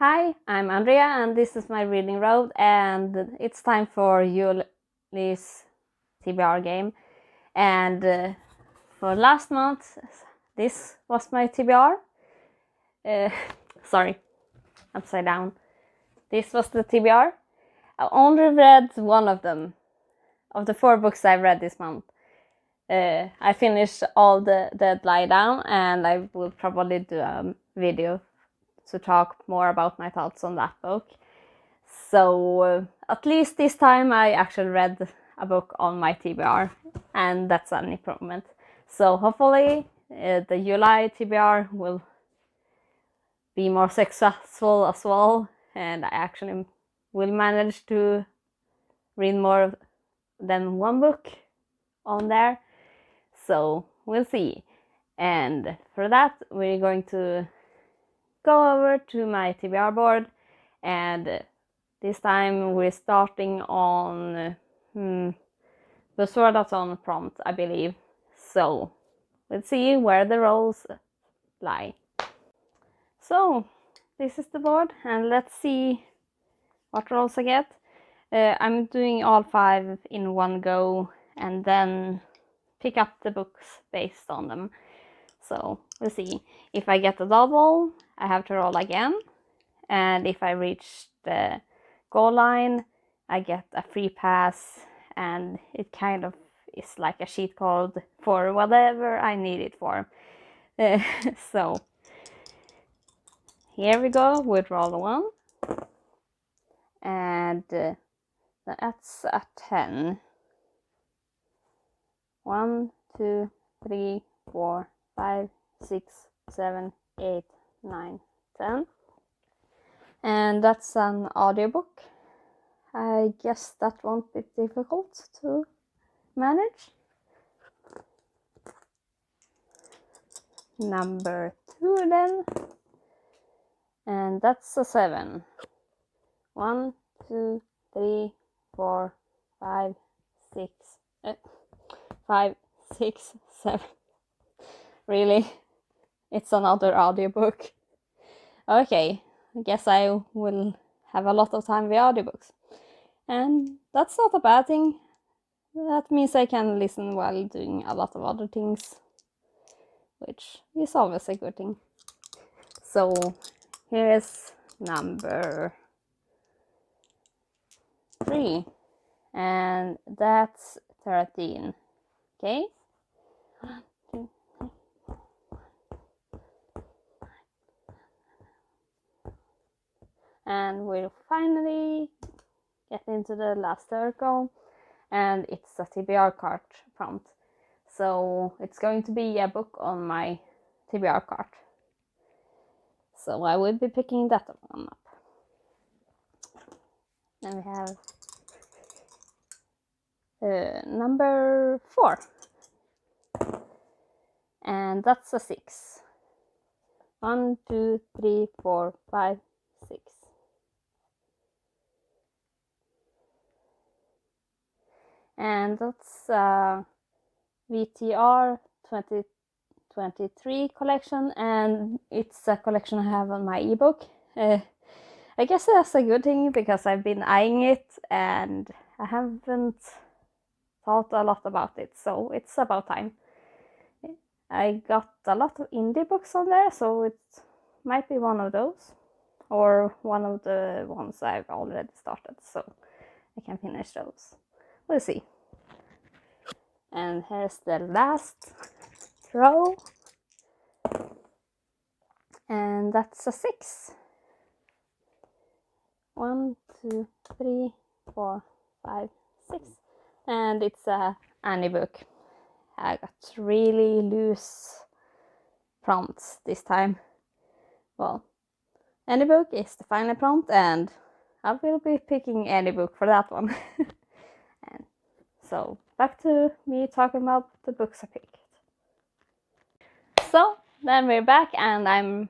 Hi, I'm Andrea and this is my reading road, and it's time for Julie's TBR game. And for last month, this was my TBR. Sorry, upside down. This was the TBR. I only read one of them, of the 4 books I've read this month. I finished all the Dead Lie Down, and I will probably do a video to talk more about my thoughts on that book. So at least this time I actually read a book on my TBR, and that's an improvement. So hopefully the July TBR will be more successful as well, and I actually will manage to read more than one book on there. So we'll see. And for that, we're going to go over to my TBR board, and this time we're starting on the Sword Art Online prompt, I believe. So let's see where the rolls lie. So this is the board, and let's see what rolls I get. I'm doing all 5 in one go and then pick up the books based on them. So we'll see. If I get a double, I have to roll again, and if I reach the goal line, I get a free pass, and it kind of is like a cheat code for whatever I need it for. So here we go with roll 1, and that's a 10. 1, 2, 3, 4, 5, 6, 7, 8, 9, 10. And that's an audiobook. I guess that won't be difficult to manage. Number 2 then. And that's a 7. 1, 2, 3, 4, 5, 6, 5, 6, 7. Really? It's another audiobook. Okay, I guess I will have a lot of time with audiobooks. And that's not a bad thing. That means I can listen while doing a lot of other things, which is always a good thing. So here's number 3, and that's 13. Okay. And we'll finally get into the last circle, and it's a TBR card prompt. So it's going to be a book on my TBR card. So I will be picking that one up. Then we have number 4. And that's a 6. 1, 2, 3, 4, 5, 6. And that's VTR 2023 collection, and it's a collection I have on my ebook. I guess that's a good thing because I've been eyeing it and I haven't thought a lot about it, so it's about time. I got a lot of indie books on there, so it might be one of those, or one of the ones I've already started, so I can finish those. We'll see. And here's the last row, and that's a 6. 1, 2, 3, 4, 5, 6. And it's a Annie book. I got really loose prompts this time. Well, Annie book is the final prompt, and I will be picking Annie book for that one. And so back to me talking about the books I picked. So then we're back, and I'm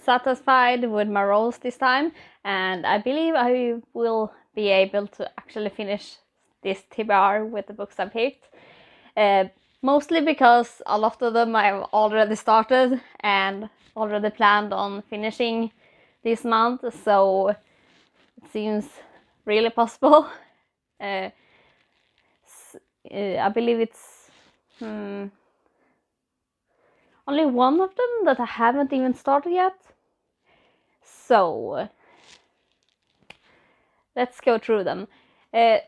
satisfied with my rolls this time, and I believe I will be able to actually finish this TBR with the books I picked. Mostly because a lot of them I've already started and already planned on finishing this month, so it seems really possible. I believe it's only one of them that I haven't even started yet. So let's go through them. The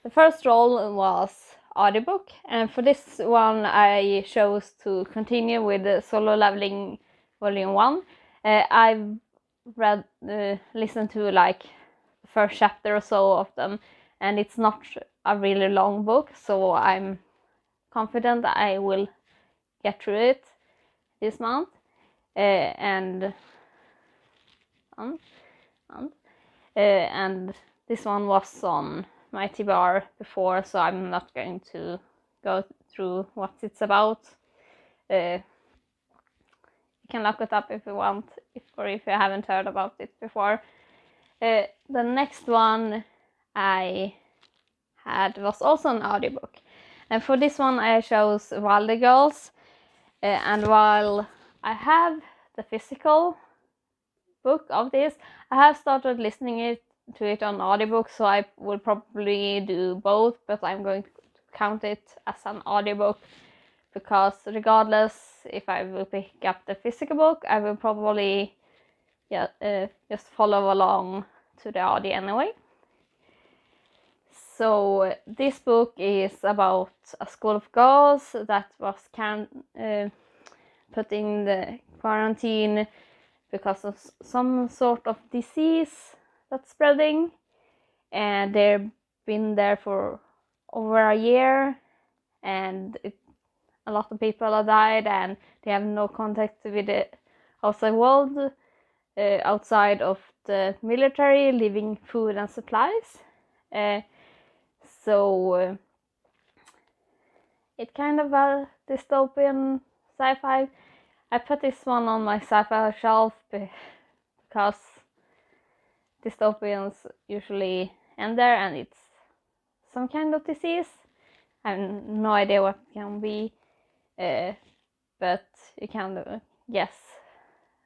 first role was audiobook, and for this one I chose to continue with the Solo Leveling Volume 1. I've listened to like the first chapter or so of them, and it's not a really long book, so I'm confident I will get through it this month. And this one was on my TBR before, so I'm not going to go through what it's about. You can look it up if you want, or if you haven't heard about it before. The next one I had was also an audiobook, and for this one I chose Wilder Girls. And while I have the physical book of this, I have started listening to it on audiobook, so I will probably do both, but I'm going to count it as an audiobook because regardless if I will pick up the physical book, I will probably just follow along to the audio anyway. So this book is about a school of girls that was put in the quarantine because of some sort of disease that's spreading, and they've been there for over a year, and a lot of people have died, and they have no contact with the outside world outside of the military, leaving food and supplies. So it's kind of a dystopian sci-fi. I put this one on my sci-fi shelf because dystopians usually end there, and it's some kind of disease. I have no idea what it can be, but you can guess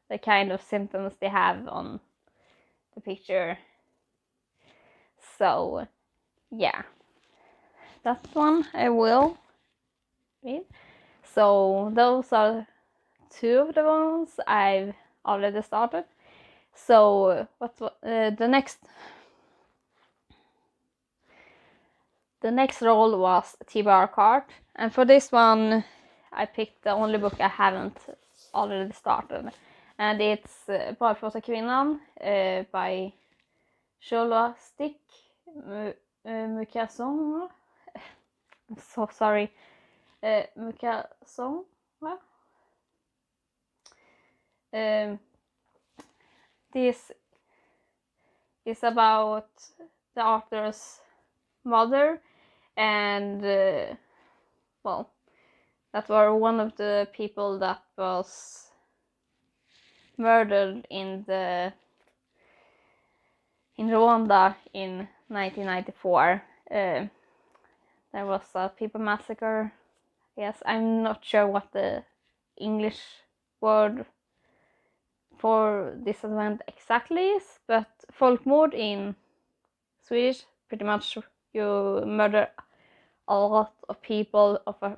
the kind of symptoms they have on the picture. So yeah, that one I will read. So those are two of the ones I've already started. So what's the next? The next role was TBR card, and for this one I picked the only book I haven't already started, and it's Barfota kvinnan by Shola Stick Mukasong. I'm so sorry. Mukasong. This is about the author's mother, and well, that were one of the people that was murdered in Rwanda in 1994. There was a people massacre. Yes, I'm not sure what the English word for this event exactly is, but folkmord in Swedish, pretty much you murder a lot of people of a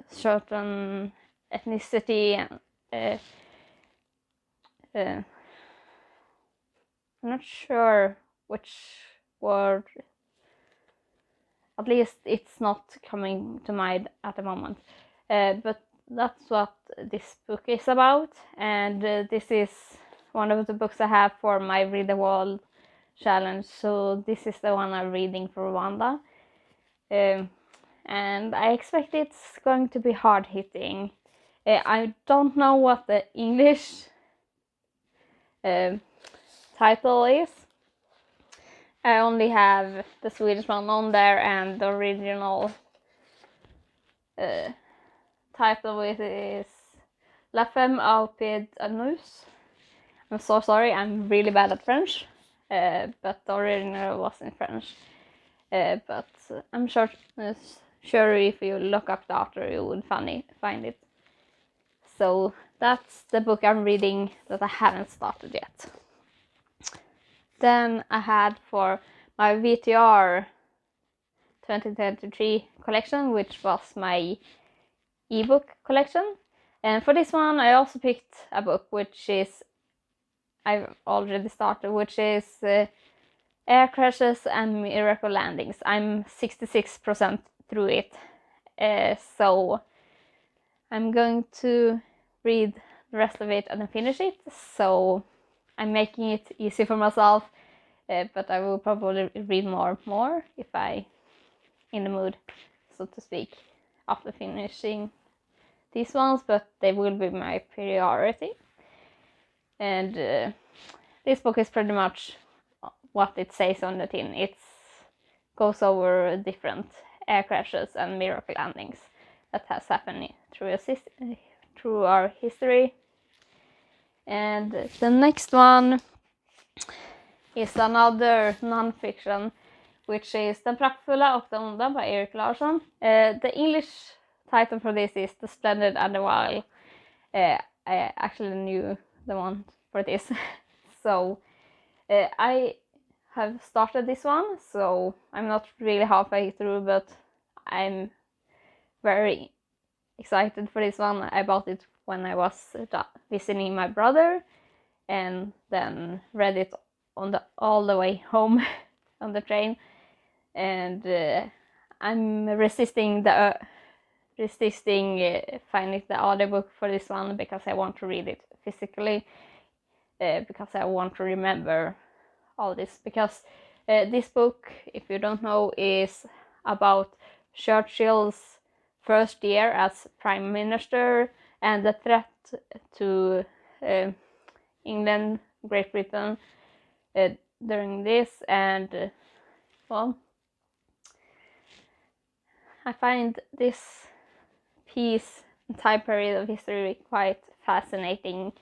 certain ethnicity, and I'm not sure which word, at least it's not coming to mind at the moment, but that's what this book is about, and this is one of the books I have for my Read the World challenge, so this is the one I'm reading for Rwanda, and I expect it's going to be hard hitting. I don't know what the English title is. I only have the Swedish one on there, and the original title with is La femme au pied d'anus. I'm so sorry, I'm really bad at French, but the original was in French. But I'm sure if you look up the author, you would find it. So that's the book I'm reading that I haven't started yet. Then I had for my VTR 2023 collection, which was my ebook collection. And for this one, I also picked a book which is I've already started, which is Air Crashes and Miracle Landings. I'm 66% through it, so I'm going to read the rest of it and then finish it. So I'm making it easy for myself, but I will probably read more if I in the mood, so to speak, after finishing these ones, but they will be my priority. And this book is pretty much what it says on the tin. It goes over different air crashes and miracle landings that has happened through our history. And the next one is another non-fiction, which is Den praktfulla och den onda by Erik Larsson. The English title for this is The Splendid and the Wild. I actually knew the one for this. So I have started this one, so I'm not really halfway through, but I'm very excited for this one. I bought it when I was visiting my brother, and then read it all the way home on the train. And I'm resisting finding the audiobook for this one because I want to read it physically, because I want to remember all this. Because this book, if you don't know, is about Churchill's first year as Prime Minister and the threat to England, Great Britain during this. And well, I find this time period of history quite fascinating,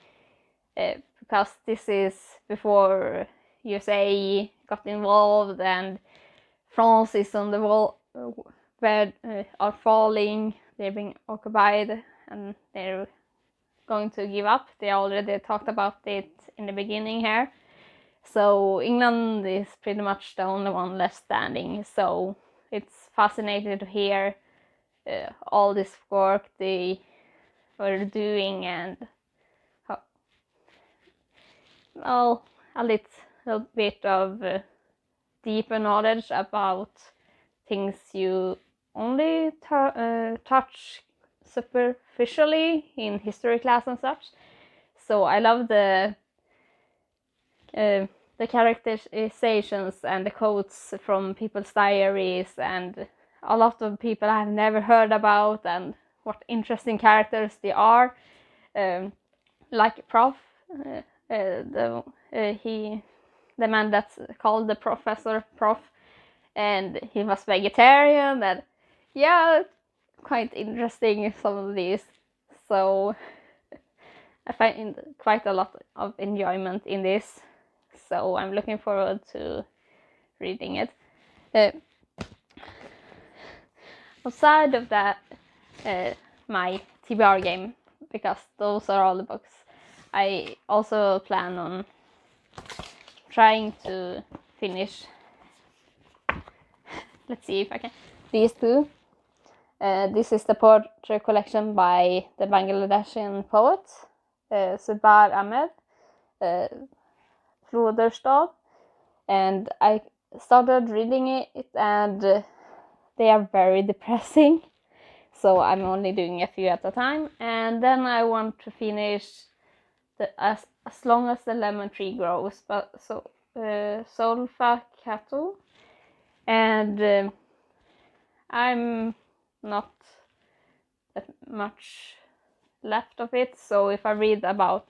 because this is before USA got involved and France is on the wall, where are falling, they're being occupied and they're going to give up. They already talked about it in the beginning here. So England is pretty much the only one left standing. So it's fascinating to hear all this work they were doing, and a little bit of deeper knowledge about things you only touch superficially in history class and such. So I love the characterizations and the quotes from people's diaries, and a lot of people I have never heard about, and what interesting characters they are. Like Prof, the man that's called the Professor Prof, and he was vegetarian, and yeah, quite interesting, some of these. So I find quite a lot of enjoyment in this, so I'm looking forward to reading it. Outside of that, my TBR game, because those are all the books, I also plan on trying to finish, let's see if I can, these two. This is the poetry collection by the Bangladeshi poet Zubair Ahmed, Floderstad, and I started reading it, and they are very depressing, so I'm only doing a few at a time. And then I want to finish as long as the lemon tree grows, but Solfa Kato, and I'm not that much left of it, so if I read about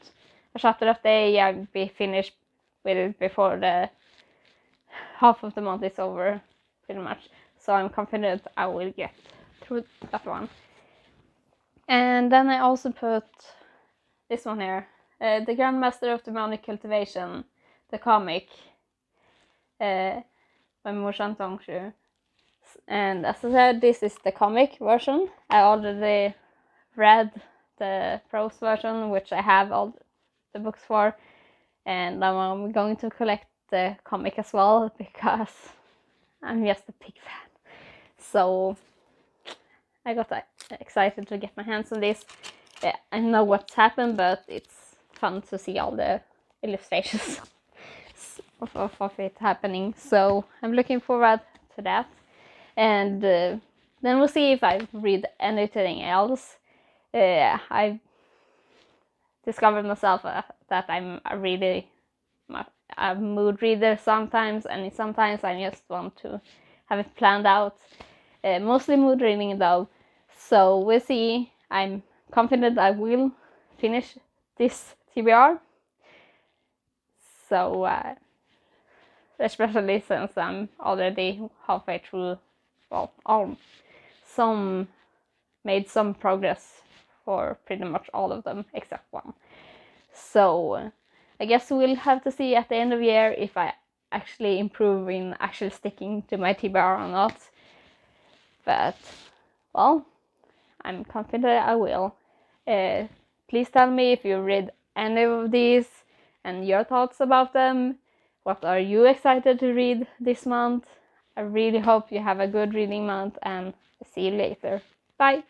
a chapter a day, I'll be finished with it before the half of the month is over, pretty much. So I'm confident I will get through that one. And then I also put this one here, The Grandmaster of Demonic Cultivation, the comic, by Moshan Tongshu. And as I said, this is the comic version. I already read the prose version, which I have all the books for, and I'm going to collect the comic as well because I'm just a big fan. So I got excited to get my hands on this. I know what's happened, but it's fun to see all the illustrations of it happening. So I'm looking forward to that. And then we'll see if I read anything else. I've discovered myself that I'm a mood reader sometimes, and sometimes I just want to have it planned out. Mostly mood reading though. So we'll see. I'm confident I will finish this TBR. So especially since I'm already halfway through, well, made some progress for pretty much all of them except one. So I guess we'll have to see at the end of the year if I actually improve in actually sticking to my TBR or not. But, well, I'm confident I will. Please tell me if you read any of these and your thoughts about them. What are you excited to read this month? I really hope you have a good reading month, and see you later. Bye!